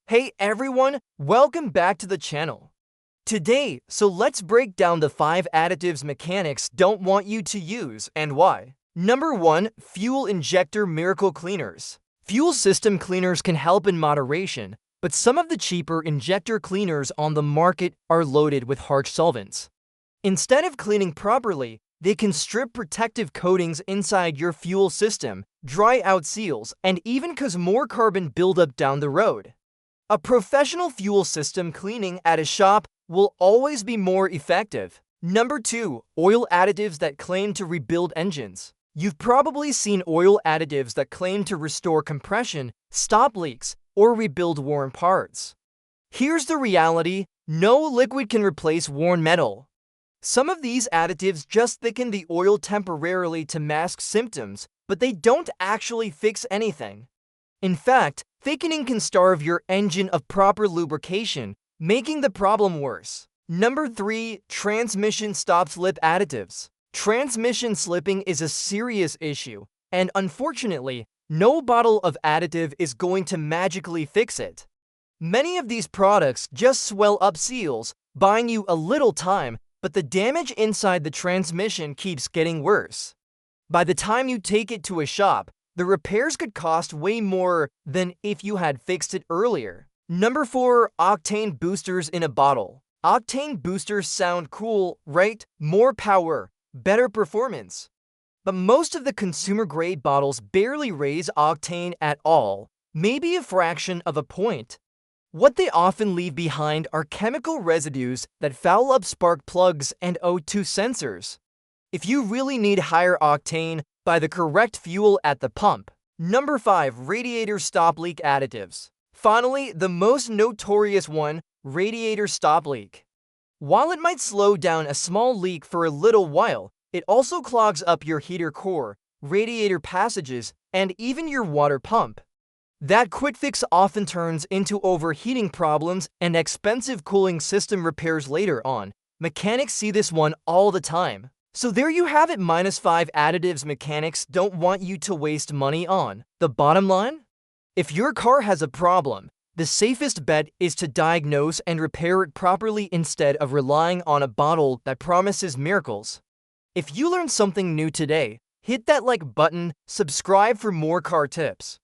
Hey everyone, welcome back to the channel. Today, let's break down the 5 additives mechanics don't want you to use and why. Number 1. Fuel injector miracle cleaners. Fuel system cleaners can help in moderation, but some of the cheaper injector cleaners on the market are loaded with harsh solvents. Instead of cleaning properly, they can strip protective coatings inside your fuel system, dry out seals, and even cause more carbon buildup down the road. A professional fuel system cleaning at a shop will always be more effective. Number 2. Oil additives that claim to rebuild engines. You've probably seen oil additives that claim to restore compression, stop leaks, or rebuild worn parts. Here's the reality: no liquid can replace worn metal. Some of these additives just thicken the oil temporarily to mask symptoms, but they don't actually fix anything. In fact, thickening can starve your engine of proper lubrication, making the problem worse. Number 3. Transmission stop-slip additives. Transmission slipping is a serious issue, and unfortunately, no bottle of additive is going to magically fix it. Many of these products just swell up seals, buying you a little time, but the damage inside the transmission keeps getting worse. By the time you take it to a shop, the repairs could cost way more than if you had fixed it earlier. Number 4. Octane boosters in a bottle. Octane boosters sound cool, right? More power, better performance. But most of the consumer-grade bottles barely raise octane at all, maybe a fraction of a point. What they often leave behind are chemical residues that foul up spark plugs and O2 sensors. If you really need higher octane, buy the correct fuel at the pump. Number 5. Radiator stop leak additives. Finally, the most notorious one, radiator stop leak. While it might slow down a small leak for a little while, it also clogs up your heater core, radiator passages, and even your water pump. That quick fix often turns into overheating problems and expensive cooling system repairs later on. Mechanics see this one all the time. So there you have it, -5 additives mechanics don't want you to waste money on. The bottom line? If your car has a problem, the safest bet is to diagnose and repair it properly instead of relying on a bottle that promises miracles. If you learned something new today, hit that like button, subscribe for more car tips.